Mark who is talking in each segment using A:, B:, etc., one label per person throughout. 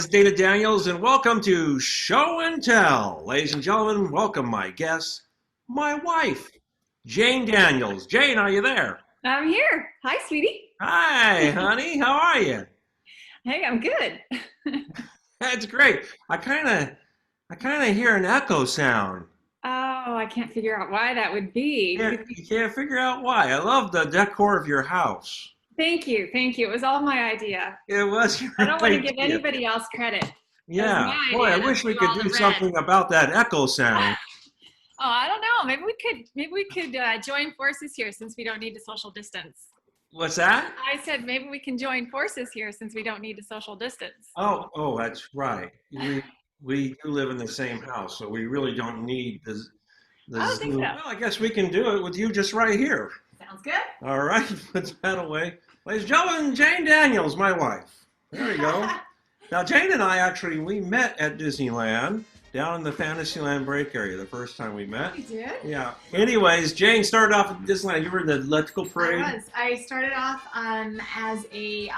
A: is Jayne Daniels, and welcome to Show and Tell. Ladies and gentlemen, welcome my guest, my wife, Jayne Daniels. Jayne, are you there?
B: I'm here. Hi, sweetie.
A: Hi, honey. How are you?
B: Hey, I'm good.
A: That's great. I kind of hear an echo sound.
B: Oh, I can't figure out why that would be.
A: You can't figure out why. I love the decor of your house.
B: Thank you. Thank you. It was all my idea.
A: It was your
B: I don't want to
A: idea.
B: give anybody else credit.
A: Yeah. Boy, I wish we could do something about that echo sound.
B: Oh, I don't know. Maybe we could join forces here since we don't need to social distance.
A: What's that?
B: I said maybe we can join forces here since we don't need to social distance.
A: Oh, that's right. We do live in the same house, so we really don't need the
B: I don't think so.
A: Well, I guess we can do it with you just right here.
B: Sounds good.
A: All right, put that away. Ladies and gentlemen, Jayne Daniels, my wife. There we go. Now, Jayne and I we met at Disneyland down in the Fantasyland break area the first time we met.
B: We did?
A: Yeah. Anyways, Jayne started off at Disneyland. You were in the electrical parade.
C: I started off as in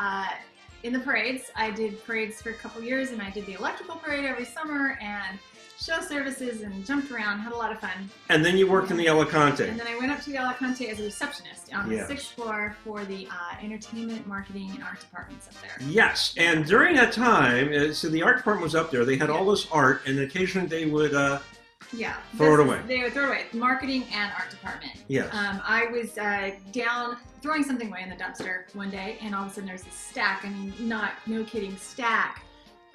C: the parades. I did parades for a couple years, and I did the electrical parade every summer and show services and jumped around, had a lot of fun.
A: And then you worked in the Alicante.
C: And then I went up to the Alicante as a receptionist on the 6th floor for the entertainment, marketing, and art departments up there.
A: Yes, and during that time, so the art department was up there. They had all this art, and occasionally they would throw it away.
C: They would throw it away. Marketing and art department.
A: Yes.
C: I was down throwing something away in the dumpster one day, and all of a sudden there's this stack. I mean, no kidding, stack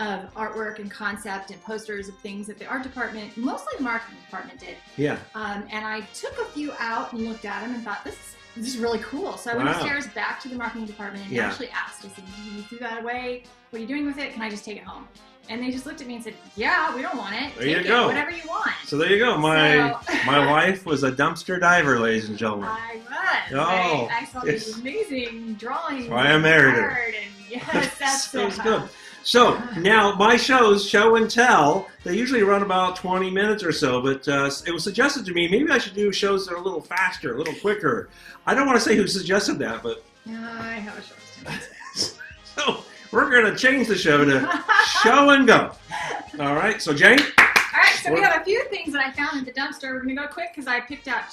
C: of artwork and concept and posters of things that the art department, mostly the marketing department, did.
A: Yeah.
C: And I took a few out and looked at them and thought, this is really cool. So I went upstairs back to the marketing department and actually asked, I said, you threw that away? What are you doing with it? Can I just take it home? And they just looked at me and said, yeah, we don't want it.
A: There you go.
C: Whatever you want.
A: So there you go. My wife was a dumpster diver, ladies and gentlemen.
C: I was.
A: Oh,
C: I saw these amazing drawings.
A: That's why I married her.
C: And yes, that's
A: so good. So now my shows, Show and Tell, they usually run about 20 minutes or so, but it was suggested to me, maybe I should do shows that are a little faster, a little quicker. I don't want to say who suggested that, but...
C: I have a show.
A: So we're going to change the show to Show and Go. All right, so Jayne?
C: All right, so we have a few things that I found in the dumpster. We're going to go quick because I picked out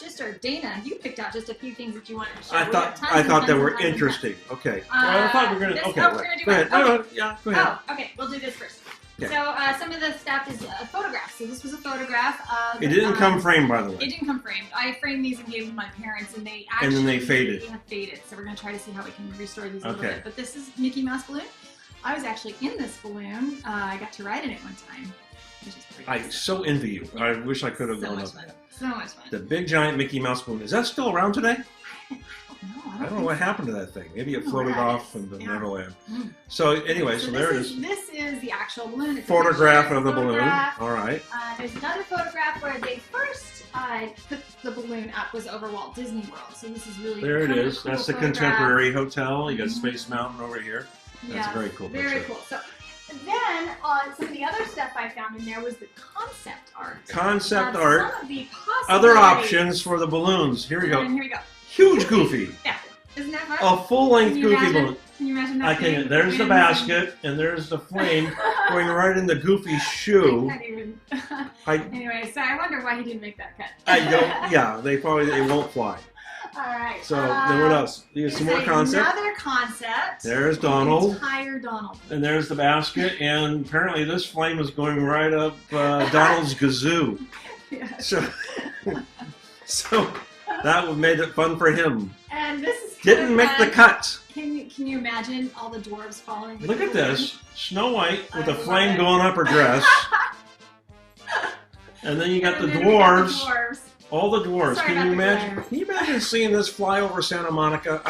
C: Dana, you picked out just a few things that you wanted to show.
A: I thought they were interesting. Okay. Well, I thought we were going to... Okay,
C: we're going to do
A: go ahead. Go ahead.
C: Oh, okay, we'll do this first.
A: Okay.
C: So some of the stuff is photographs. So this was a photograph of...
A: It didn't come framed, by the way.
C: It didn't come framed. I framed these and gave them to my parents, and they actually...
A: And then they faded.
C: have faded. So we're going to try to see how we can restore these a little
A: Okay.
C: bit. But this is Mickey Mouse balloon. I was actually in this balloon. I got to ride in it one time, which is pretty
A: I
C: awesome.
A: so envy you. I wish I could have
C: So
A: gone
C: much
A: up
C: fun.
A: there.
C: So much fun.
A: The big giant Mickey Mouse balloon. Is that still around today?
C: I
A: I don't know what happened to that thing. Maybe it
C: don't know where
A: floated
C: that
A: off
C: is.
A: into
C: Yeah.
A: Neverland.
C: Mm.
A: So anyway, so there it is.
C: This is the actual balloon. It's a
A: Photograph
C: picture
A: of the balloon.
C: photograph.
A: All right.
C: There's another photograph where they first put the balloon up was over Walt Disney World. So this is really
A: There it
C: kind of a
A: is.
C: cool
A: That's the
C: photograph.
A: Contemporary Hotel. You got
C: Mhm.
A: Space Mountain over here. That's a very cool picture.
C: Very cool. So then some of the other stuff I found in there was the concept art.
A: Concept art.
C: Some of the
A: Other
C: possibilities.
A: options for the balloons. Here we go.
C: And here we go.
A: Huge Goofy.
C: Yeah. Isn't that fun?
A: A full-length
C: Can you
A: Goofy
C: imagine?
A: balloon.
C: Can you imagine that?
A: I can.
C: thing?
A: There's the
C: And-
A: basket, and there's the flame going right in the Goofy's shoe.
C: I can't even.
A: I
C: Anyway, so I wonder why he didn't make that cut.
A: don't. Yeah, they won't fly.
C: All right.
A: So then what else? There's some more concept.
C: Another concept.
A: There's
C: The
A: Donald.
C: entire Donald.
A: And there's the basket, and apparently this flame is going right up Donald's kazoo.
C: Yes.
A: So that made it fun for him.
C: And this is kind
A: Didn't
C: of
A: make the
C: fun.
A: cut.
C: Can you imagine all the dwarves following? the
A: Look at
C: balloon?
A: this. Snow White with
C: I
A: a
C: love
A: flame
C: it.
A: going up her dress. And then you got the
C: And then we got the
A: dwarves.
C: dwarves.
A: All the dwarves.
C: Sorry
A: Can
C: about
A: you
C: the
A: imagine?
C: glare.
A: Can you imagine seeing this fly over Santa Monica?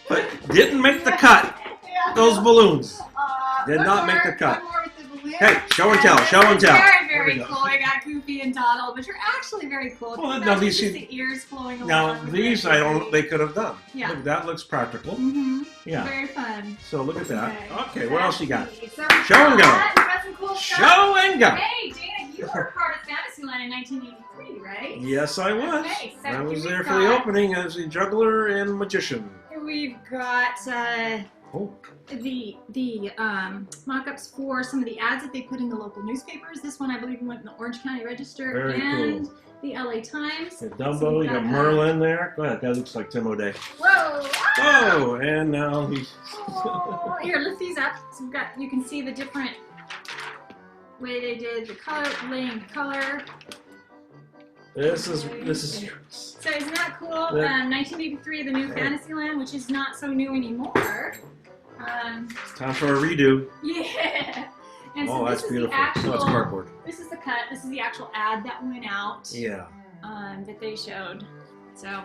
A: But didn't make the cut.
C: Yeah.
A: Those balloons. Did
C: One
A: not make
C: more-
A: the cut.
C: one more with the balloon.
A: Hey, show and tell,
C: this
A: show and
C: is
A: tell.
C: Very,
A: There we
C: very
A: go.
C: cool. I got Goofy and Donald, which are actually very cool.
A: Well,
C: Can you
A: now
C: imagine
A: these
C: just
A: see-
C: the ears flowing along.
A: Now
C: with
A: these
C: the-
A: they could have done.
C: Yeah.
A: Look, that looks practical.
C: Mm-hmm.
A: Yeah.
C: Very fun.
A: So look at that. Okay, what else you got?
C: So
A: Show and go.
C: we've got some cool stuff.
A: Show and go.
C: Hey, Jayne, you were part of Fantasyland in 1983, right?
A: Yes, I was.
C: Okay, so
A: I was
C: here
A: there
C: we've
A: for the
C: got-
A: opening as a juggler and magician.
C: We've got
A: Oh.
C: The mock-ups for some of the ads that they put in the local newspapers. This one, I believe, went in the Orange County Register
A: Very
C: and
A: cool.
C: the LA Times.
A: You got Dumbo, you got Merlin there. Go ahead, that looks like Tim O'Day.
C: Whoa!
A: Oh, and now he's...
C: Oh, here, lift these up. So we've got, you can see the different way they did the color, laying the color.
A: This is.
C: So isn't that cool? 1983, the new Fantasyland, which is not so new anymore.
A: Time for a redo.
C: Yeah. And so
A: Oh, that's beautiful. Oh, it's cardboard.
C: This is the cut. This is the actual ad that went out.
A: Yeah.
C: That they showed. So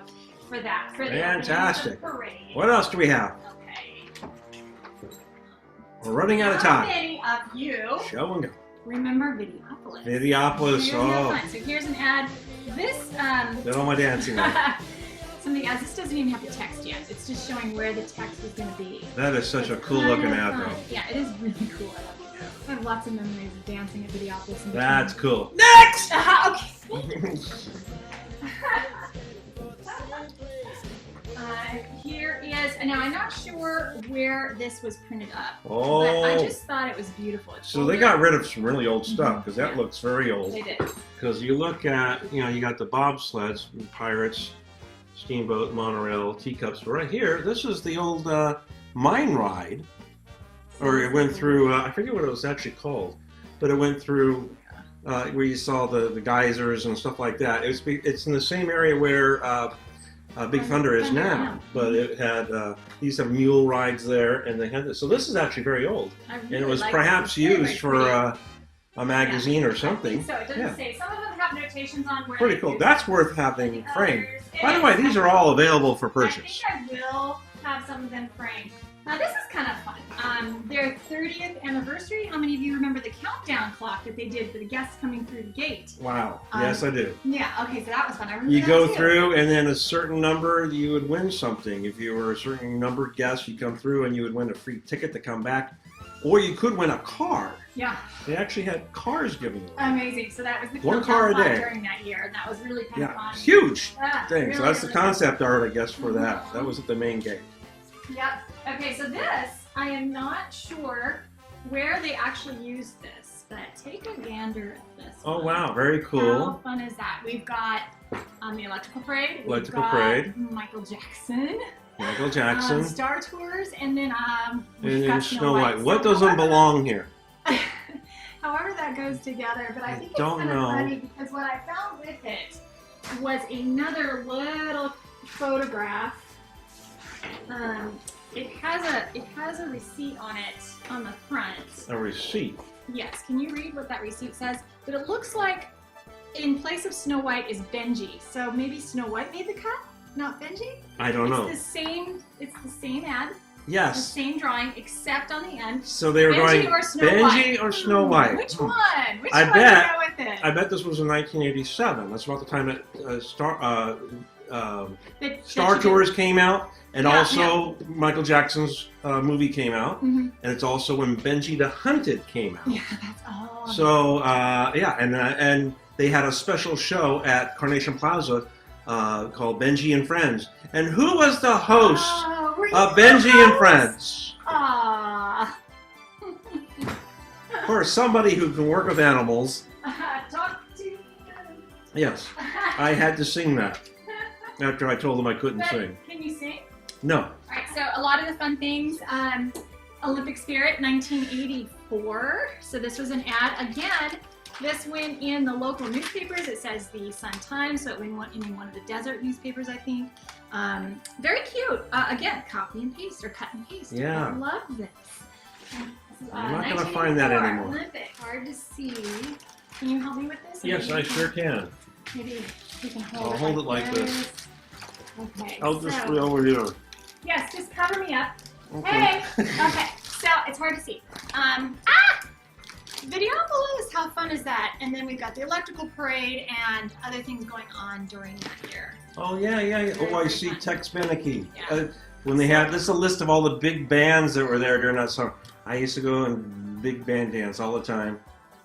C: for that, for
A: Fantastic.
C: the parade.
A: What else do we have?
C: Okay.
A: We're running out of time.
C: How many of you
A: Show and go.
C: remember Videopolis?
A: Videopolis. Oh.
C: So here's an ad. This
A: Did all my dancing.
C: some of the ads. This doesn't even have the text yet. It's just showing where the text is going to be.
A: That is such a cool looking ad, though.
C: Yeah, it is really cool. I have lots of memories of dancing at Videopolis.
A: That's cool. Next!
C: Okay. Here is, now I'm not sure where this was printed up,
A: Oh.
C: but I just thought it was beautiful. It's
A: So they got rid of some really old stuff because that looks very old.
C: They did.
A: Because you look at, you got the bobsleds, pirates, steamboat, monorail, teacups. But right here, this is the old mine ride. Or it went through, I forget what it was actually called, but it went through where you saw the geysers and stuff like that. It's in the same area where Big Thunder is now, but it had, these have mule rides there, and they had this. So this is actually very old. And it was perhaps used for a magazine or something.
C: So it doesn't say. Some of them have notations on where.
A: Pretty cool. That's worth having framed. By the way, these are all available for purchase.
C: I think I will have some of them framed. Now this is kind of fun. Their 30th anniversary. How many of you remember the countdown clock that they did for the guests coming through the gate?
A: Wow. Yes, I do.
C: Yeah. Okay, so that was fun. I remember
A: You
C: that
A: go
C: too.
A: through, and then a certain number, you would win something. If you were a certain number of guests, you come through, and you would win a free ticket to come back. Or you could win a car.
C: Yeah.
A: They actually had cars given away.
C: Amazing. So that was the
A: One
C: countdown
A: car a
C: clock
A: day.
C: during that year, and that was really kind of
A: Yeah,
C: fun.
A: huge thing.
C: Really,
A: So that's the
C: really
A: concept art, I guess, for that. That was at the main gate.
C: Yep. Okay, so this, I am not sure where they actually used this, but take a gander at this.
A: Oh,
C: one.
A: wow. Very
C: How
A: cool.
C: fun is that? We've got the Electrical Parade.
A: Electrical
C: We've got
A: Parade.
C: Michael Jackson.
A: Michael Jackson.
C: Star Tours, and then we've
A: And then
C: got
A: Snow White.
C: So
A: What doesn't
C: however-
A: belong here?
C: However that goes together, but I think it's
A: don't
C: kind of
A: know.
C: funny because what I found with it was another little photograph. It has a receipt on it on the front.
A: A receipt.
C: Yes, can you read what that receipt says? But it looks like in place of Snow White is Benji. So maybe Snow White made the cut, not Benji?
A: I don't know.
C: It's the same ad, the
A: Yes.
C: same drawing, except on the end.
A: So they were
C: Benji
A: going
C: or Snow
A: Benji
C: White?
A: or Snow White.
C: Which
A: Hmm.
C: one? Which
A: I
C: one
A: bet-
C: to go with it?
A: I bet this was in 1987. That's about the time that Star
C: That
A: Tours came out, and
C: Yeah,
A: also Michael Jackson's movie came out,
C: Mhm.
A: and it's also when Benji the Hunted came out.
C: Yeah, that's all.
A: So and they had a special show at Carnation Plaza called Benji and Friends. And who was the host
C: were you
A: of
C: the
A: Benji and
C: host?
A: Friends?
C: Ah.
A: For somebody who can work with animals,
C: Talk to
A: yes, I had to sing that after I told them I couldn't sing.
C: Can you sing?
A: No.
C: All right, so a lot of the fun things. Olympic Spirit, 1984. So this was an ad. Again, this went in the local newspapers. It says the Sun Times, so it went in one of the desert newspapers, I think. Very cute. Again, copy and paste or cut and paste.
A: Yeah.
C: I love this.
A: I'm not going to find that
C: 1984,
A: anymore.
C: Olympic. Hard to see. Can you help me with this?
A: Yes, I sure can.
C: Maybe you can hold
A: I'll
C: it
A: hold it like this.
C: Okay.
A: I'll just
C: so-
A: put it over here.
C: Yes, just cover me up.
A: Okay.
C: Hey! Okay, so it's hard to see. Videopolis, how fun is that? And then we've got the Electrical Parade and other things going on during that year.
A: Oh, yeah. Oh, I see Tex Beneke.
C: Yeah.
A: When they had, this is a list of all the big bands that were there during that summer. I used to go and big band dance all the time.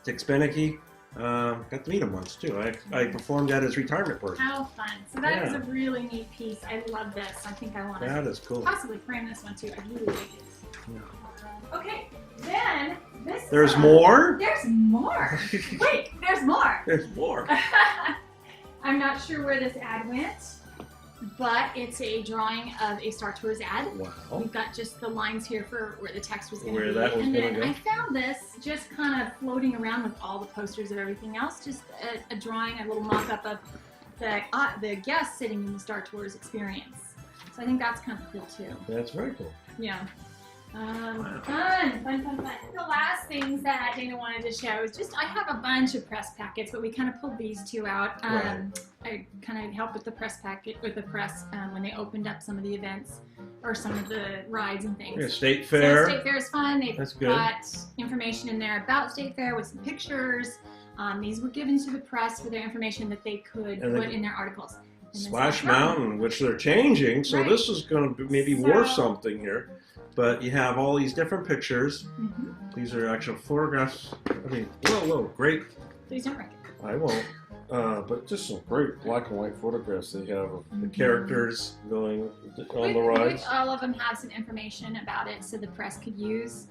A: Tex Beneke, got to meet him once too. I performed at his retirement party.
C: How fun. So that is
A: Yeah.
C: a really neat piece. I love this. I think I want
A: That
C: to
A: is cool.
C: possibly frame this one too. I really like it. Okay, then this.
A: There's more?
C: There's more. Wait, there's more.
A: There's more.
C: I'm not sure where this ad went, but it's a drawing of a Star Tours ad.
A: Wow.
C: We've got just the lines here for where the text was going to be.
A: Where that was
C: and
A: gonna
C: then
A: go.
C: I found this just kind of floating around with all the posters of everything else. Just a drawing, a little mock-up of the guests sitting in the Star Tours experience. So I think that's kind of cool too.
A: That's very cool.
C: Yeah. Fun. The last things that Dana wanted to show is just, I have a bunch of press packets, but we kind of pulled these two out. I kind of helped with the press packet, with the press when they opened up some of the events or some of the rides and things.
A: Yeah, State Fair.
C: So State Fair is fun. They've
A: That's good.
C: got information in there about State Fair with some pictures. These were given to the press for their information that they could
A: And
C: put in their articles. And then
A: Splash Mountain, which they're changing, so
C: Right.
A: this is going to maybe worth
C: So-
A: something here. But you have all these different pictures.
C: Mm-hmm.
A: These are actual photographs. I mean, whoa, great.
C: Please don't wreck it.
A: I won't. But just some great black and white photographs they have of the
C: Mhm.
A: characters going on the rides.
C: All of them have some information about it, so the press could use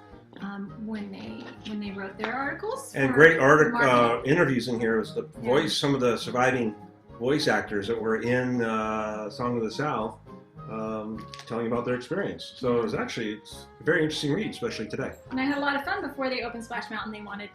C: when they wrote their articles.
A: And
C: for
A: great
C: marketing.
A: interviews in here is the
C: Yeah.
A: voice, some of the surviving voice actors that were in Song of the South, telling about their experience. So it's a very interesting read, especially today.
C: And I had a lot of fun before they opened Splash Mountain. They wanted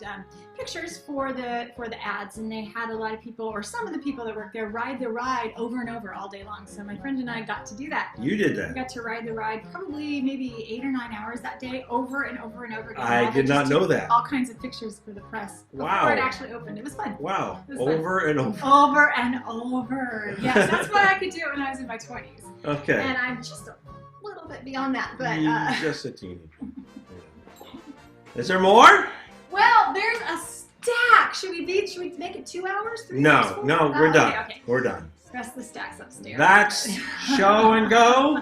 C: pictures for the ads, and they had a lot of people, or some of the people that worked there, ride the ride over and over all day long. So my friend and I got to do that.
A: You did
C: We
A: that.
C: got to ride the ride probably maybe 8 or 9 hours that day, over and over and over again.
A: I
C: While they
A: did not
C: just
A: know
C: took
A: that.
C: All kinds of pictures for the press
A: Wow.
C: before it actually opened. It was fun.
A: Wow.
C: It was fun.
A: Over and over.
C: Over and over. Yes, that's what I could do when I was in my 20s.
A: Okay.
C: And I'm just a little bit beyond that, but
A: You're just a teenager. Is there more?
C: well, there's a stack. Should we make it 2 hours? 3 hours? 4
A: No,
C: hours?
A: we're
C: Oh,
A: done.
C: Okay.
A: We're done.
C: Press the stacks upstairs.
A: That's show and go,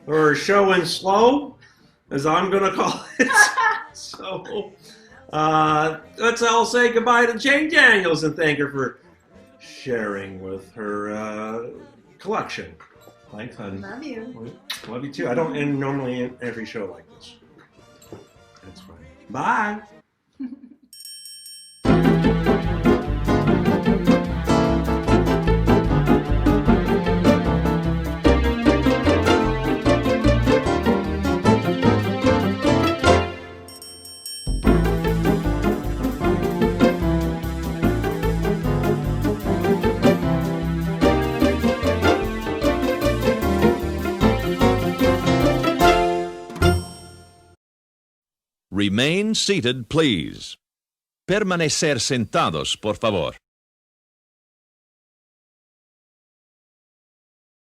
A: or show and slow, as I'm going to call it. So, let's all say goodbye to Jayne Daniels and thank her for sharing with her collection. Thanks, honey.
C: Love you.
A: Love you too. I don't end normally in every show like this. That's fine. Bye.
D: Remain seated, please. Permanecer sentados, por favor.